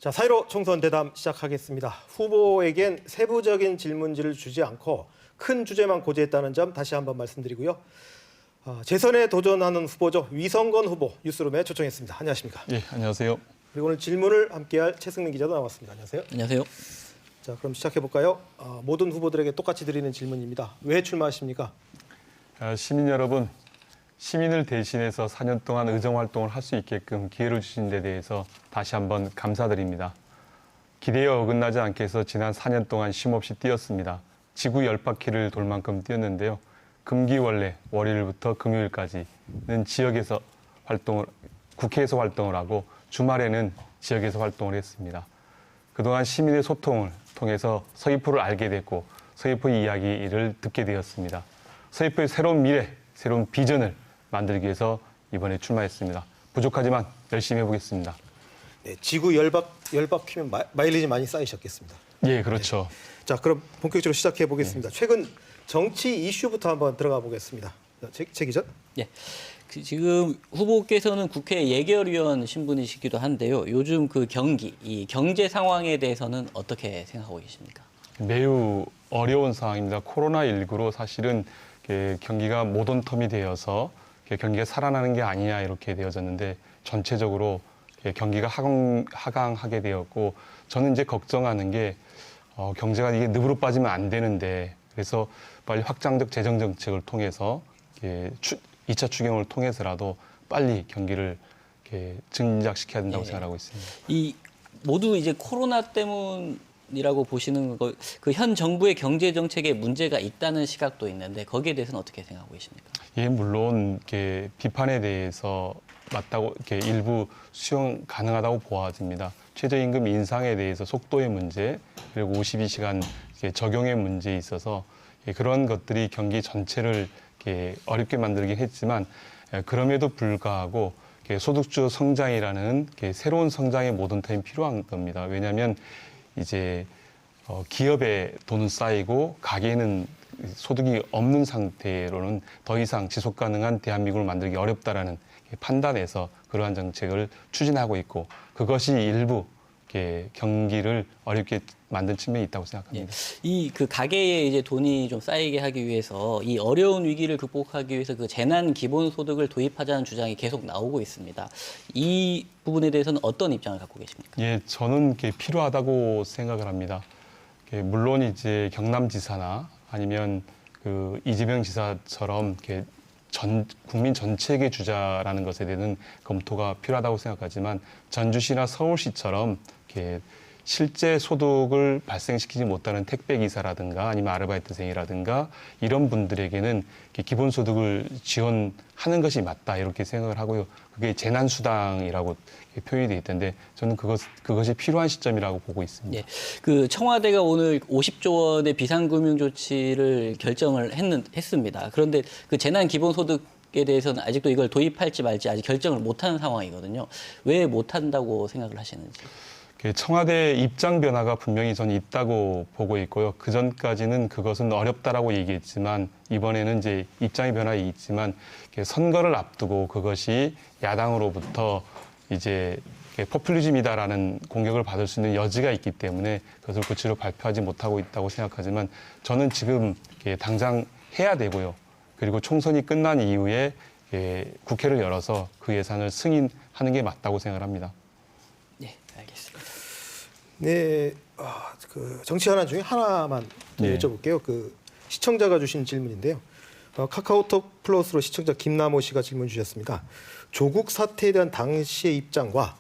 자, 4.15 총선 대담 시작하겠습니다. 후보에겐 세부적인 질문지를 주지 않고 큰 주제만 고지했다는 점 다시 한번 말씀드리고요. 재선에 도전하는 후보죠. 위성건 후보 뉴스룸에 초청했습니다. 안녕하십니까? 예, 안녕하세요. 그리고 오늘 질문을 함께할 최승민 기자도 나왔습니다. 안녕하세요. 안녕하세요. 자, 그럼 시작해 볼까요? 모든 후보들에게 똑같이 드리는 질문입니다. 왜 출마하십니까? 시민 여러분, 시민을 대신해서 4년 동안 의정활동을 할 수 있게끔 기회를 주신 데 대해서 다시 한번 감사드립니다. 기대에 어긋나지 않게 해서 지난 4년 동안 쉼없이 뛰었습니다. 지구 10바퀴를 돌 만큼 뛰었는데요. 금기원래 월요일부터 금요일까지는 지역에서 국회에서 활동을 하고 주말에는 지역에서 활동을 했습니다. 그동안 시민의 소통을 통해서 서귀포를 알게 됐고 서귀포의 이야기를 듣게 되었습니다. 서귀포의 새로운 미래, 새로운 비전을 만들기 위해서 이번에 출마했습니다. 부족하지만 열심히 해보겠습니다. 네, 지구 10바퀴면 마일리지 많이 쌓이셨겠습니다. 예, 그렇죠. 네. 자, 그럼 본격적으로 시작해 보겠습니다. 최근 정치 이슈부터 한번 들어가 보겠습니다. 최 기자. 예. 지금 후보께서는 국회 예결위원 신분이시기도 한데요. 요즘 그 이 경제 상황에 대해서는 어떻게 생각하고 계십니까? 매우 어려운 상황입니다. 코로나19로 사실은 경기가 모던텀이 되어서 경기가 살아나는 게 아니냐 이렇게 되어졌는데 전체적으로 경기가 하강하게 되었고 저는 이제 걱정하는 게 경제가 이게 늪으로 빠지면 안 되는데 그래서 빨리 확장적 재정 정책을 통해서 2차 추경을 통해서라도 빨리 경기를 증작시켜야 된다고 생각하고 있습니다. 이 모두 이제 코로나 때문이라고 보시는 거, 그 현 정부의 경제 정책에 문제가 있다는 시각도 있는데 거기에 대해서는 어떻게 생각하고 계십니까? 예, 물론 비판에 대해서 맞다고 일부 수용 가능하다고 보아집니다. 최저임금 인상에 대해서 속도의 문제 그리고 52시간 적용의 문제에 있어서 그런 것들이 경기 전체를 어렵게 만들긴 했지만 그럼에도 불구하고 소득주 성장이라는 새로운 성장의 모던텀이 필요한 겁니다. 왜냐하면 이제 기업에 돈은 쌓이고 가게에는 소득이 없는 상태로는 더 이상 지속 가능한 대한민국을 만들기 어렵다라는 판단에서 그러한 정책을 추진하고 있고 그것이 일부 경기를 어렵게 만든 측면이 있다고 생각합니다. 예. 이 그 가계에 이제 돈이 좀 쌓이게 하기 위해서 이 어려운 위기를 극복하기 위해서 그 재난 기본소득을 도입하자는 주장이 계속 나오고 있습니다. 이 부분에 대해서는 어떤 입장을 갖고 계십니까? 예, 저는 필요하다고 생각을 합니다. 물론 이제 경남지사나 아니면 그 이재명 지사처럼 국민 전체에게 주자라는 것에 대한 검토가 필요하다고 생각하지만 전주시나 서울시처럼 실제 소득을 발생시키지 못하는 택배기사라든가 아니면 아르바이트생이라든가 이런 분들에게는 기본소득을 지원하는 것이 맞다 이렇게 생각을 하고요. 그게 재난수당이라고 표현이 되어 있던데 저는 그것이 필요한 시점이라고 보고 있습니다. 예. 그 청와대가 오늘 50조 원의 비상금융 조치를 결정을 했습니다. 그런데 그 재난기본소득에 대해서는 아직도 이걸 도입할지 말지 아직 결정을 못하는 상황이거든요. 왜 못한다고 생각을 하시는지. 청와대 입장 변화가 분명히 저는 있다고 보고 있고요. 그 전까지는 그것은 어렵다라고 얘기했지만 이번에는 이제 입장의 변화가 있지만 선거를 앞두고 그것이 야당으로부터 이제 포퓰리즘이다라는 공격을 받을 수 있는 여지가 있기 때문에 그것을 구체적으로 발표하지 못하고 있다고 생각하지만 저는 지금 당장 해야 되고요. 그리고 총선이 끝난 이후에 국회를 열어서 그 예산을 승인하는 게 맞다고 생각을 합니다. 네, 알겠습니다. 네, 그 정치 현안 중에 하나만 네. 여쭤볼게요. 그 시청자가 주신 질문인데요. 카카오톡 플러스로 시청자 김남호 씨가 질문 주셨습니다. 조국 사태에 대한 당시의 입장과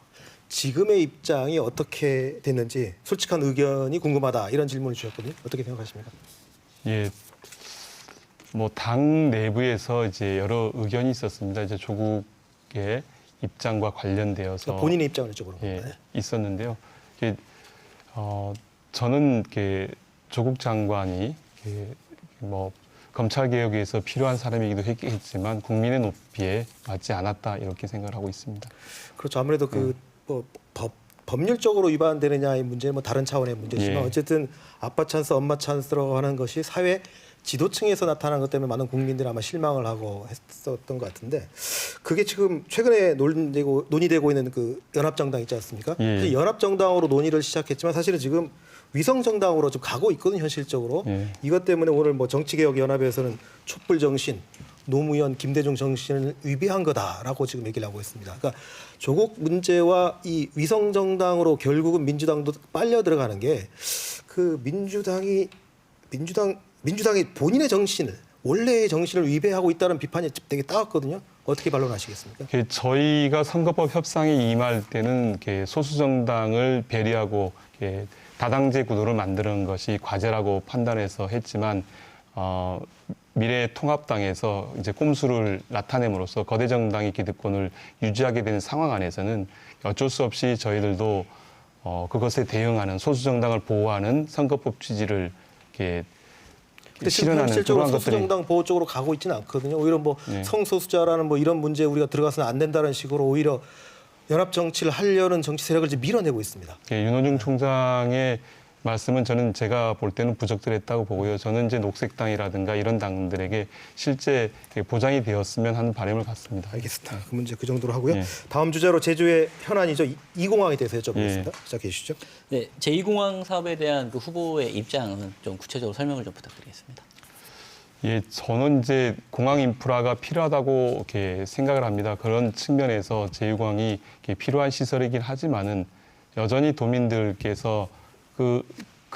지금의 입장이 어떻게 됐는지 솔직한 의견이 궁금하다 이런 질문을 주셨거든요. 어떻게 생각하십니까? 예, 당 내부에서 이제 여러 의견이 있었습니다. 이제 조국의 입장과 관련되어서 그러니까 본인의 입장을 여쭤보는 겁니다. 예, 있었는데요. 저는 조국 장관이 검찰 개혁에 위해서 필요한 사람이기도 했지만 국민의 높이에 맞지 않았다 이렇게 생각을 하고 있습니다. 그렇죠. 아무래도 법률적으로 위반되느냐의 문제는 다른 차원의 문제지만 예. 어쨌든 아빠 찬스, 엄마 찬스라고 하는 것이 사회 지도층에서 나타난 것 때문에 많은 국민들이 아마 실망을 하고 했었던 것 같은데 그게 지금 최근에 논의되고 있는 그 연합정당 있지 않습니까? 예. 그 연합정당으로 논의를 시작했지만 사실은 지금 위성정당으로 좀 가고 있거든요, 현실적으로. 예. 이것 때문에 오늘 뭐 정치개혁연합에서는 촛불 정신, 노무현, 김대중 정신을 위배한 거다라고 지금 얘기를 하고 있습니다. 그러니까 조국 문제와 이 위성정당으로 결국은 민주당도 빨려 들어가는 게 그 민주당이 본인의 정신을 원래의 정신을 위배하고 있다는 비판이 되게 따갑거든요. 어떻게 반론하시겠습니까? 저희가 선거법 협상에 임할 때는 소수 정당을 배려하고 다당제 구도를 만드는 것이 과제라고 판단해서 했지만 미래통합당에서 이제 꼼수를 나타냄으로써 거대 정당의 기득권을 유지하게 되는 상황 안에서는 어쩔 수 없이 저희들도 그것에 대응하는 소수 정당을 보호하는 선거법 취지를 이렇게 근데 지금 현실적으로 소수정당 보호 쪽으로 가고 있지는 않거든요. 오히려 뭐 네. 성소수자라는 뭐 이런 문제에 우리가 들어가서는 안 된다는 식으로 오히려 연합 정치를 하려는 정치 세력을 이제 밀어내고 있습니다. 윤호중 총장의 말씀은 저는 제가 볼 때는 부적절했다고 보고요. 저는 이제 녹색당이라든가 이런 당들에게 실제 보장이 되었으면 하는 바람을 갖습니다. 알겠습니다. 그 문제 그 정도로 하고요. 예. 다음 주제로 제주의 현안이죠. 이공항에 대해서 여쭤보겠습니다. 예. 시작해 주시죠. 네, 제2공항 사업에 대한 그 후보의 입장은 좀 구체적으로 설명을 좀 부탁드리겠습니다. 예, 저는 이제 공항 인프라가 필요하다고 이렇게 생각을 합니다. 그런 측면에서 제2공항이 필요한 시설이긴 하지만은 여전히 도민들께서 그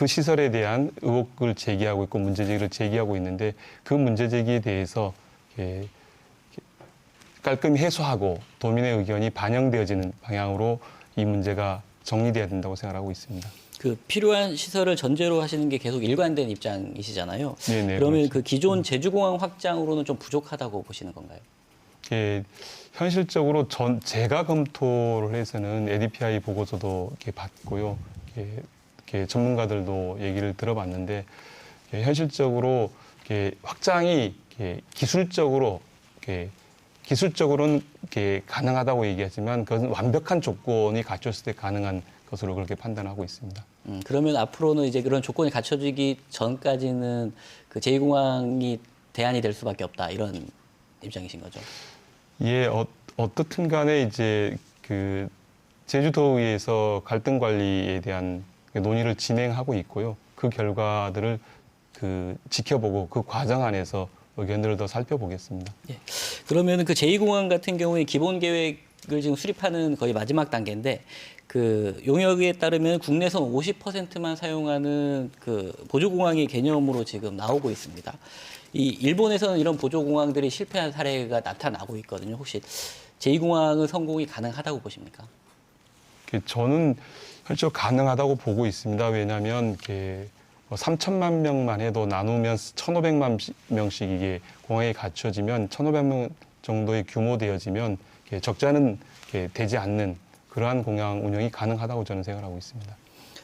시설에 대한 의혹을 제기하고 있고 문제제기를 제기하고 있는데 그 문제제기에 대해서 깔끔히 해소하고 도민의 의견이 반영되어지는 방향으로 이 문제가 정리돼야 된다고 생각하고 있습니다. 그 필요한 시설을 전제로 하시는 게 계속 일관된 입장이시잖아요. 네네, 그러면 그렇죠. 그 기존 제주공항 확장으로는 좀 부족하다고 보시는 건가요? 현실적으로 제가 검토를 해서는 ADPI 보고서도 이렇게 받고요. 이렇게 전문가들도 얘기를 들어봤는데 현실적으로 확장이 기술적으로는 가능하다고 얘기하지만 그것은 완벽한 조건이 갖췄을 때 가능한 것으로 그렇게 판단하고 있습니다. 그러면 앞으로는 이제 그런 조건이 갖춰지기 전까지는 그 제2공항이 대안이 될 수밖에 없다 이런 입장이신 거죠? 예, 어떻든 간에 이제 그 제주도의회에서 갈등 관리에 대한 논의를 진행하고 있고요. 그 결과들을 지켜보고 그 과정 안에서 의견들을 더 살펴보겠습니다. 예. 그러면 그 제2공항 같은 경우에 기본 계획을 지금 수립하는 거의 마지막 단계인데 그 용역에 따르면 국내선 50%만 사용하는 그 보조공항의 개념으로 지금 나오고 있습니다. 이 일본에서는 이런 보조공항들이 실패한 사례가 나타나고 있거든요. 혹시 제2공항은 성공이 가능하다고 보십니까? 저는 실제로 가능하다고 보고 있습니다. 왜냐하면 3천만 명만 해도 나누면 1,500만 명씩 이게 공항에 갖춰지면 1,500명 정도의 규모 되어지면 적지 않은 되지 않는 그러한 공항 운영이 가능하다고 저는 생각하고 있습니다.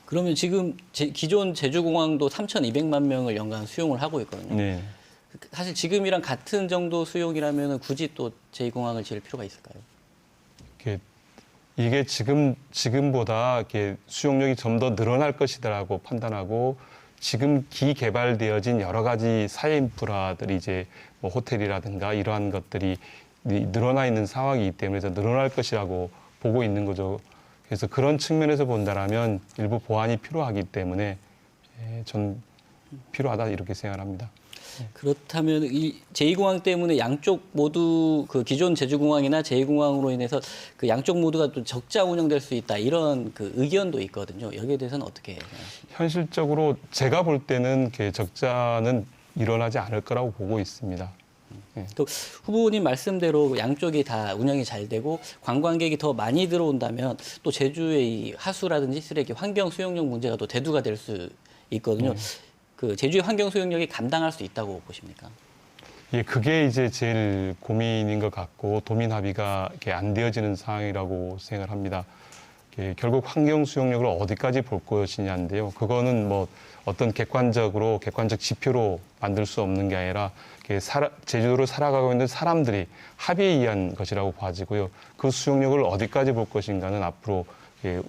그러면 지금 기존 제주공항도 3,200만 명을 연간 수용을 하고 있거든요. 네. 사실 지금이랑 같은 정도 수용이라면 굳이 또 제2공항을 지을 필요가 있을까요? 이게 지금보다 수용력이 좀 더 늘어날 것이다라고 판단하고 지금 기개발되어진 여러 가지 사회 인프라들이 이제 뭐 호텔이라든가 이러한 것들이 늘어나 있는 상황이기 때문에 늘어날 것이라고 보고 있는 거죠. 그래서 그런 측면에서 본다라면 일부 보완이 필요하기 때문에 전 필요하다 이렇게 생각합니다. 그렇다면 이 제2공항 때문에 양쪽 모두 그 기존 제주공항이나 제2공항으로 인해서 그 양쪽 모두가 또 적자 운영될 수 있다 이런 그 의견도 있거든요. 여기에 대해서는 어떻게 생각하십니까? 현실적으로 제가 볼 때는 적자는 일어나지 않을 거라고 보고 있습니다. 또 후보님 말씀대로 양쪽이 다 운영이 잘 되고 관광객이 더 많이 들어온다면 또 제주의 이 하수라든지 쓰레기, 환경 수용력 문제가 또 대두가 될 수 있거든요. 그 제주의 환경 수용력이 감당할 수 있다고 보십니까? 예, 그게 이제 제일 고민인 것 같고 도민 합의가 안 되어지는 상황이라고 생각을 합니다. 결국 환경 수용력을 어디까지 볼 것이냐인데요. 그거는 뭐 어떤 객관적 지표로 만들 수 없는 게 아니라 제주도를 살아가고 있는 사람들이 합의에 의한 것이라고 봐지고요. 그 수용력을 어디까지 볼 것인가는 앞으로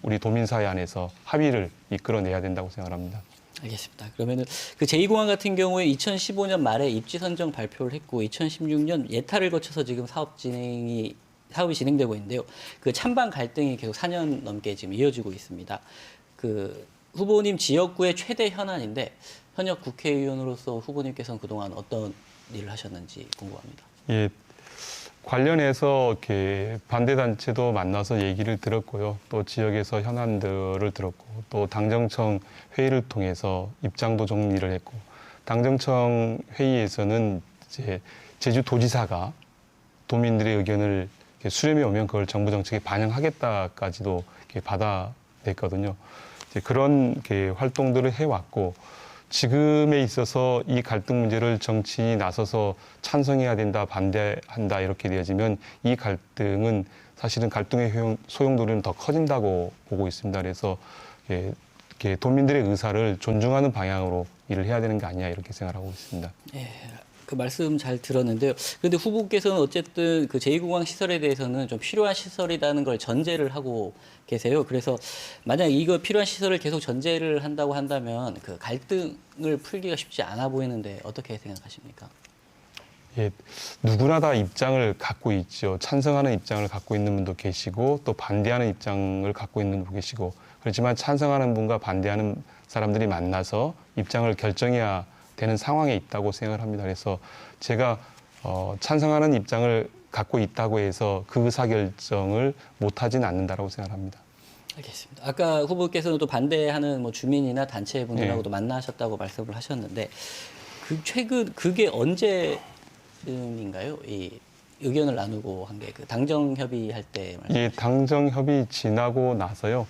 우리 도민사회 안에서 합의를 이끌어내야 된다고 생각합니다. 알겠습니다. 그러면은 그 제2공항 같은 경우에 2015년 말에 입지 선정 발표를 했고 2016년 예탈을 거쳐서 지금 사업이 진행되고 있는데요. 그 찬반 갈등이 계속 4년 넘게 지금 이어지고 있습니다. 그 후보님 지역구의 최대 현안인데 현역 국회의원으로서 후보님께서는 그동안 어떤 일을 하셨는지 궁금합니다. 예, 관련해서 이렇게 반대 단체도 만나서 얘기를 들었고요. 또 지역에서 현안들을 들었고, 또 당정청 회의를 통해서 입장도 정리를 했고, 당정청 회의에서는 이제 제주도지사가 도민들의 의견을 이렇게 수렴해 오면 그걸 정부 정책에 반영하겠다까지도 이렇게 받아냈거든요. 이제 그런 이렇게 활동들을 해왔고, 지금에 있어서 이 갈등 문제를 정치인이 나서서 찬성해야 된다, 반대한다 이렇게 되어지면 이 갈등은 사실은 갈등의 소용돌이는 더 커진다고 보고 있습니다. 그래서 이렇게 도민들의 의사를 존중하는 방향으로 일을 해야 되는 게 아니냐 이렇게 생각하고 있습니다. 예, 그 말씀 잘 들었는데요. 그런데 후보께서는 어쨌든 그 제2공항 시설에 대해서는 좀 필요한 시설이라는 걸 전제를 하고 계세요. 그래서 만약 이거 필요한 시설을 계속 전제를 한다고 한다면 그 갈등을 풀기가 쉽지 않아 보이는데 어떻게 생각하십니까? 예, 누구나 다 입장을 갖고 있죠. 찬성하는 입장을 갖고 있는 분도 계시고 또 반대하는 입장을 갖고 있는 분도 계시고 그렇지만 찬성하는 분과 반대하는 사람들이 만나서 입장을 결정해야 되는 상황에 있다고 생각을 합니다. 그래서 제가 찬성하는 입장을 갖고 있다고 해서 그 의사결정을 못하지는 않는다라고 생각합니다. 알겠습니다. 아까 후보께서는 또 반대하는 뭐 주민이나 단체분들하고도 만나셨다고 말씀을 하셨는데 최근 그게 언제쯤인가요? 이 의견을 나누고 한 게 그 당정 협의할 때 말씀. 예, 당정 협의 지나고 나서요.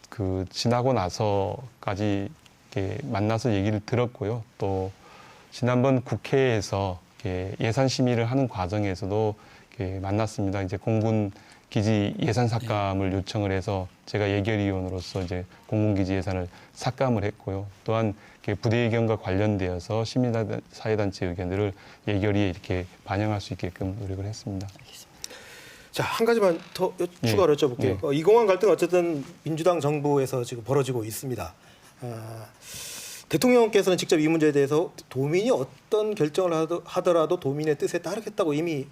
그 지나고 나서까지 이렇게 만나서 얘기를 들었고요. 또 지난번 국회에서 이렇게 예산 심의를 하는 과정에서도 이렇게 만났습니다. 이제 공군 기지 예산 삭감을 요청을 해서 제가 예결위원으로서 이제 공군기지 예산을 삭감을 했고요. 또한 부대 의견과 관련되어서 시민사회단체 의견들을 예결위에 이렇게 반영할 수 있게끔 노력을 했습니다. 자, 한 가지만 더 추가로 여쭤볼게요. 이 공항 갈등 어쨌든 민주당 정부에서 지금 벌어지고 있습니다. 대통령께서는 직접 이 문제에 대해서 도민이 어떤 결정을 하더라도 도민의 뜻에 따르겠다고 이미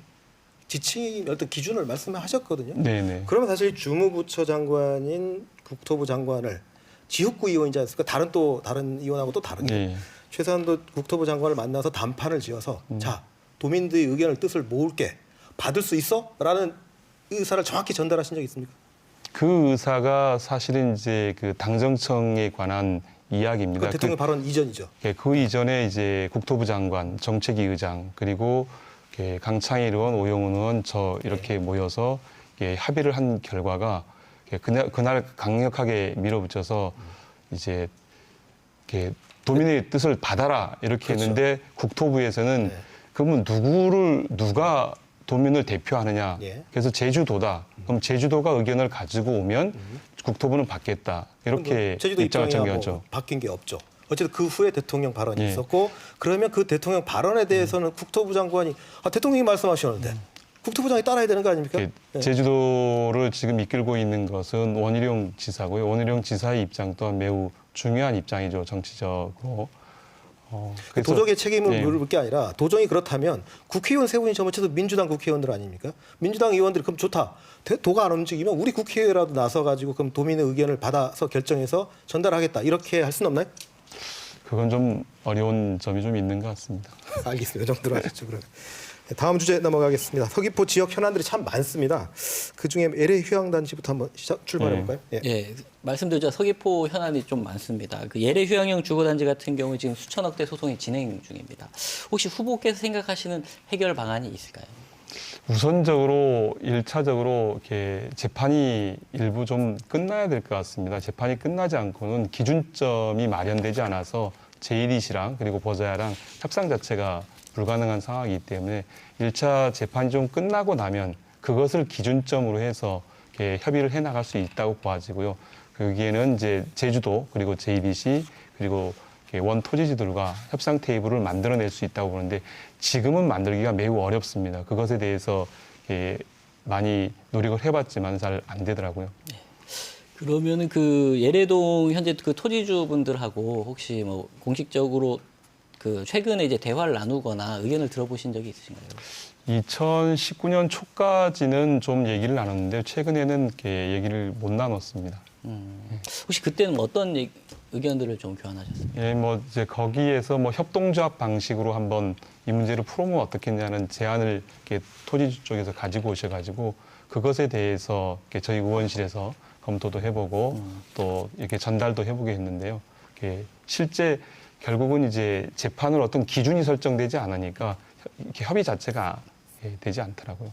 지침 어떤 기준을 말씀하셨거든요. 네네. 그러면 사실 주무부처 장관인 국토부 장관을 지역구 의원이지 않습니까? 다른 의원하고 또 다른 게 네. 최소한도 국토부 장관을 만나서 담판을 지어서 자 도민들의 의견을 뜻을 모을게 받을 수 있어?라는 의사를 정확히 전달하신 적 있습니까? 그 의사가 사실은 이제 그 당정청에 관한 이야기입니다. 그 대통령 발언 이전이죠. 그 이전에 이제 국토부 장관, 정책위 의장 그리고 강창일 의원, 오영훈 의원 저 이렇게 모여서 합의를 한 결과가 그날 강력하게 밀어붙여서 이제 도민의 뜻을 받아라 이렇게 그렇죠. 했는데 국토부에서는 그러면 누가 도민을 대표하느냐. 예. 그래서 제주도다. 그럼 제주도가 의견을 가지고 오면 국토부는 받겠다. 이렇게 제주도 입장을 입장이 정리하죠. 뭐 바뀐 게 없죠. 어쨌든 그 후에 대통령 발언이 예. 있었고 그러면 그 대통령 발언에 대해서는 국토부 장관이 대통령이 말씀하셨는데 국토부장이 따라야 되는 거 아닙니까? 네. 제주도를 지금 이끌고 있는 것은 원희룡 지사고요. 원희룡 지사의 입장 또한 매우 중요한 입장이죠. 정치적으로. 그래서 도정의 책임을 물을 게 아니라 도정이 그렇다면 국회의원 세 분이 전부 민주당 국회의원들 아닙니까? 민주당 의원들이 그럼 좋다. 도가 안 움직이면 우리 국회의원이라도 나서가지고 그럼 도민의 의견을 받아서 결정해서 전달하겠다. 이렇게 할 수는 없나요? 그건 좀 어려운 점이 좀 있는 것 같습니다. 알겠습니다. 이 정도로 하셨죠. 그러면. 다음 주제 넘어가겠습니다. 서귀포 지역 현안들이 참 많습니다. 그중에 LA 휴양단지부터 한번 출발해볼까요? 예. 예, 말씀드렸죠. 서귀포 현안이 좀 많습니다. 그 예래 휴양형 주거단지 같은 경우 지금 수천억대 소송이 진행 중입니다. 혹시 후보께서 생각하시는 해결 방안이 있을까요? 우선적으로 1차적으로 이렇게 재판이 일부 좀 끝나야 될 것 같습니다. 재판이 끝나지 않고는 기준점이 마련되지 않아서 제1이시랑 그리고 보좌야랑 협상 자체가 불가능한 상황이기 때문에 1차 재판이 좀 끝나고 나면 그것을 기준점으로 해서 이렇게 협의를 해 나갈 수 있다고 보아지고요. 거기에는 이제 제주도 그리고 JBC 그리고 원 토지주들과 협상 테이블을 만들어낼 수 있다고 보는데 지금은 만들기가 매우 어렵습니다. 그것에 대해서 많이 노력을 해봤지만 잘 안 되더라고요. 그러면은 그 예래동 현재 그 토지주분들하고 혹시 뭐 공식적으로 그 최근에 이제 대화를 나누거나 의견을 들어보신 적이 있으신가요? 2019년 초까지는 좀 얘기를 나눴는데 최근에는 이렇게 얘기를 못 나눴습니다. 혹시 그때는 어떤 의견들을 좀 교환하셨습니까? 예, 뭐 이제 거기에서 뭐 협동조합 방식으로 한번 이 문제를 풀어보면 어떻겠냐는 제안을 이렇게 토지주 쪽에서 가지고 오셔가지고 그것에 대해서 이렇게 저희 의원실에서 검토도 해보고 또 이렇게 전달도 해보게 했는데요. 이렇게 실제 결국은 이제 재판을 어떤 기준이 설정되지 않으니까 이렇게 협의 자체가 되지 않더라고요.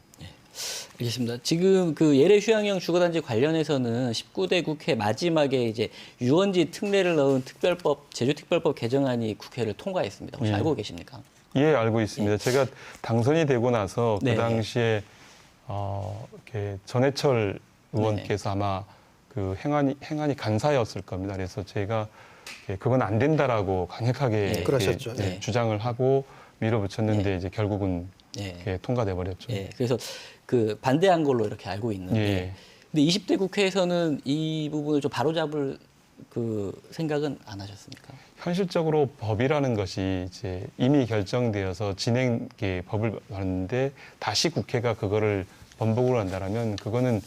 알겠습니다. 지금 그 예래 휴양형 주거단지 관련해서는 19대 국회 마지막에 이제 유원지 특례를 넣은 특별법, 제주특별법 개정안이 국회를 통과했습니다. 혹시 예. 알고 계십니까? 예, 알고 있습니다. 제가 당선이 되고 나서 네. 그 당시에 이렇게 전해철 의원께서 아마 그 행안이 간사였을 겁니다. 그래서 제가 그건 안 된다라고 강력하게 네. 이렇게 그러셨죠. 네. 주장을 하고 밀어붙였는데 이제 결국은 예. 이렇게 통과돼 버렸죠. 예. 그래서 그 반대한 걸로 이렇게 알고 있는데. 예. 근데 20대 국회에서는 이 부분을 좀 바로잡을 그 생각은 안 하셨습니까? 현실적으로 법이라는 것이 이제 이미 결정되어서 법을 봤는데 다시 국회가 그거를 번복을 한다라면 그거는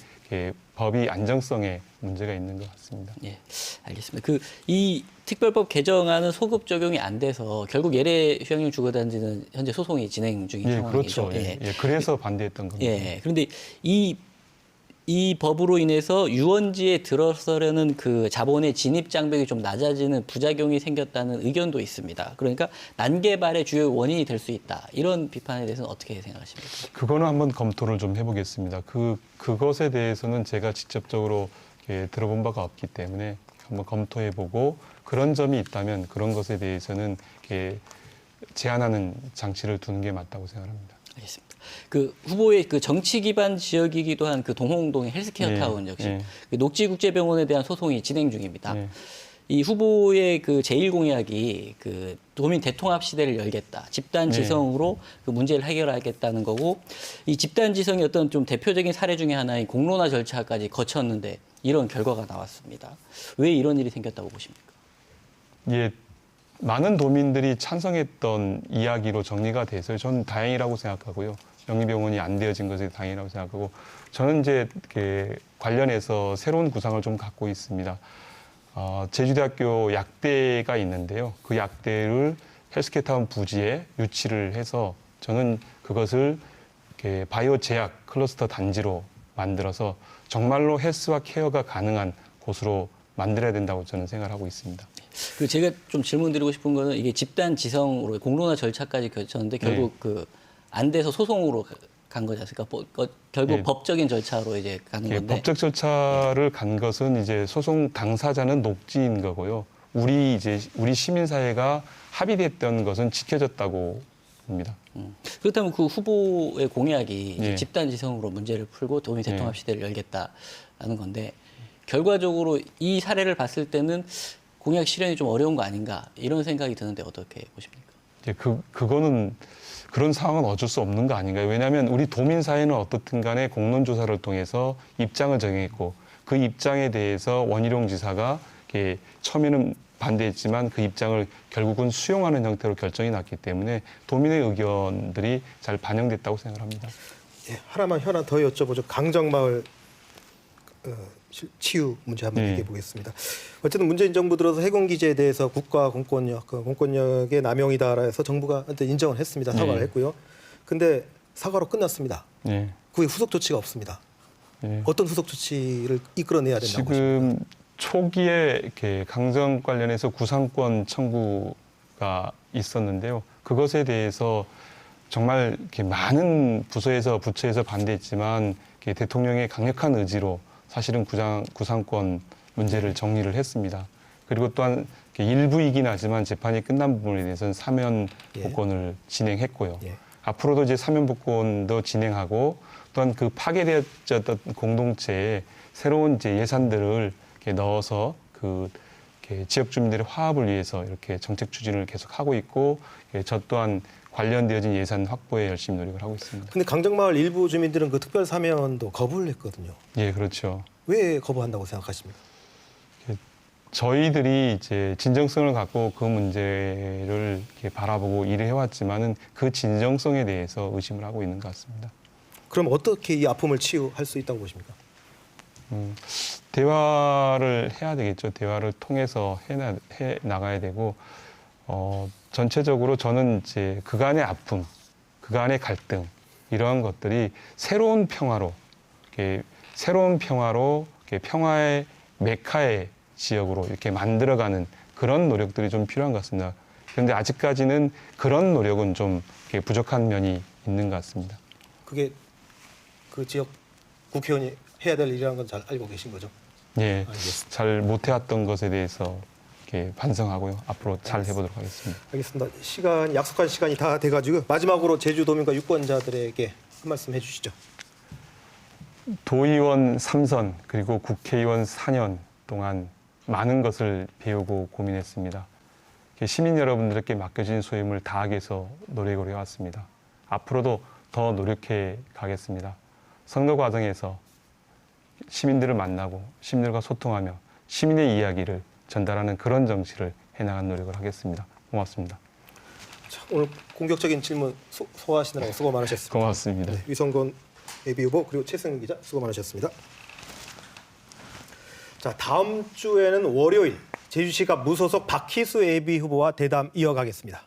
법이 안정성에 문제가 있는 것 같습니다. 예, 알겠습니다. 그 이 특별법 개정안은 소급 적용이 안 돼서 결국 예래 휴양용 주거단지는 현재 소송이 진행 중인 예, 상황이죠. 그렇죠. 예. 예, 그래서 반대했던 겁니다. 예. 그런데 이 법으로 인해서 유원지에 들어서려는 그 자본의 진입 장벽이 좀 낮아지는 부작용이 생겼다는 의견도 있습니다. 그러니까 난개발의 주요 원인이 될 수 있다. 이런 비판에 대해서는 어떻게 생각하십니까? 그거는 한번 검토를 좀 해보겠습니다. 그것에 대해서는 제가 직접적으로 들어본 바가 없기 때문에 한번 검토해보고 그런 점이 있다면 그런 것에 대해서는 제한하는 장치를 두는 게 맞다고 생각합니다. 알겠습니다. 그 후보의 그 정치 기반 지역이기도 한 그 동홍동의 헬스케어 예, 타운 역시 예. 그 녹지국제병원에 대한 소송이 진행 중입니다. 예. 이 후보의 그 제1 공약이 그 도민 대통합 시대를 열겠다. 집단 지성으로 그 문제를 해결하겠다는 거고 이 집단 지성의 어떤 좀 대표적인 사례 중에 하나인 공론화 절차까지 거쳤는데 이런 결과가 나왔습니다. 왜 이런 일이 생겼다고 보십니까? 예, 많은 도민들이 찬성했던 이야기로 정리가 돼서 저는 다행이라고 생각하고요. 영리병원이 안 되어진 것에 다행이라고 생각하고 저는 이제 관련해서 새로운 구상을 좀 갖고 있습니다. 제주대학교 약대가 있는데요. 그 약대를 헬스케어타운 부지에 유치를 해서 저는 그것을 바이오 제약 클러스터 단지로 만들어서 정말로 헬스와 케어가 가능한 곳으로 만들어야 된다고 저는 생각을 하고 있습니다. 그 제가 좀 질문드리고 싶은 거는 이게 집단 지성으로 공론화 절차까지 거쳤는데 결국 그 안 돼서 소송으로 간 거지 않습니까? 결국 예. 법적인 절차로 이제 가는 건데. 법적 절차를 간 것은 이제 소송 당사자는 녹지인 거고요. 우리 시민사회가 합의됐던 것은 지켜졌다고 봅니다. 그렇다면 그 후보의 공약이 이제 예. 집단 지성으로 문제를 풀고 도민 대통합 시대를 열겠다라는 건데 결과적으로 이 사례를 봤을 때는 공약 실현이 좀 어려운 거 아닌가 이런 생각이 드는데 어떻게 보십니까? 이제 그거는 그런 상황은 어쩔 수 없는 거 아닌가요? 왜냐하면 우리 도민사회는 어떻든 간에 공론조사를 통해서 입장을 정했고 그 입장에 대해서 원희룡 지사가 처음에는 반대했지만 그 입장을 결국은 수용하는 형태로 결정이 났기 때문에 도민의 의견들이 잘 반영됐다고 생각합니다. 예, 하나 더 여쭤보죠. 강정마을 치유 문제 한번 네. 얘기해 보겠습니다. 어쨌든 문재인 정부 들어서 해군기지에 대해서 국가 공권력, 공권력의 남용이다라 해서 정부가 인정을 했습니다. 사과를 네. 했고요. 근데 사과로 끝났습니다. 예. 그 후에 후속 조치가 없습니다. 예. 어떤 후속 조치를 이끌어내야 된다고 보십니까? 지금 초기에 강정 관련해서 구상권 청구가 있었는데요. 그것에 대해서 정말 많은 부처에서 반대했지만 대통령의 강력한 의지로 사실은 구상권 문제를 정리를 했습니다. 그리고 또한 일부이긴 하지만 재판이 끝난 부분에 대해서는 사면 복권을 진행했고요. 예. 앞으로도 이제 사면 복권도 진행하고 또한 그 파괴되었던 공동체에 새로운 이제 예산들을 넣어서 지역 주민들의 화합을 위해서 이렇게 정책 추진을 계속 하고 있고 저 또한 관련되어진 예산 확보에 열심히 노력을 하고 있습니다. 근데 강정마을 일부 주민들은 그 특별 사면도 거부를 했거든요. 예, 그렇죠. 왜 거부한다고 생각하십니까? 저희들이 이제 진정성을 갖고 그 문제를 이렇게 바라보고 일을 해왔지만은 그 진정성에 대해서 의심을 하고 있는 것 같습니다. 그럼 어떻게 이 아픔을 치유할 수 있다고 보십니까? 대화를 해야 되겠죠. 대화를 통해서 해 나가야 되고 전체적으로 저는 이제 그간의 아픔, 그간의 갈등 이러한 것들이 새로운 평화로 이렇게 평화의 메카의 지역으로 이렇게 만들어가는 그런 노력들이 좀 필요한 것 같습니다. 그런데 아직까지는 그런 노력은 좀 이렇게 부족한 면이 있는 것 같습니다. 그게 그 지역 국회의원이 해야 될 일이라는 건 잘 알고 계신 거죠? 예, 알겠습니다. 잘 못해왔던 것에 대해서 이렇게 반성하고요. 앞으로 잘 해보도록 하겠습니다. 알겠습니다. 약속한 시간이 다 돼가지고 마지막으로 제주도민과 유권자들에게 한 말씀 해주시죠. 도의원 3선 그리고 국회의원 4년 동안 많은 것을 배우고 고민했습니다. 시민 여러분들께 맡겨진 소임을 다하기 위해서 노력을 해왔습니다. 앞으로도 더 노력해 가겠습니다. 선거 과정에서 시민들을 만나고 시민들과 소통하며 시민의 이야기를 전달하는 그런 정치를 해나가는 노력을 하겠습니다. 고맙습니다. 자, 오늘 공격적인 질문 소화하시느라고 수고 많으셨습니다. 고맙습니다. 네, 위성건 예비후보 그리고 최승윤 기자 수고 많으셨습니다. 자, 다음 주에는 월요일 제주시가 무소속 박희수 예비후보와 대담 이어가겠습니다.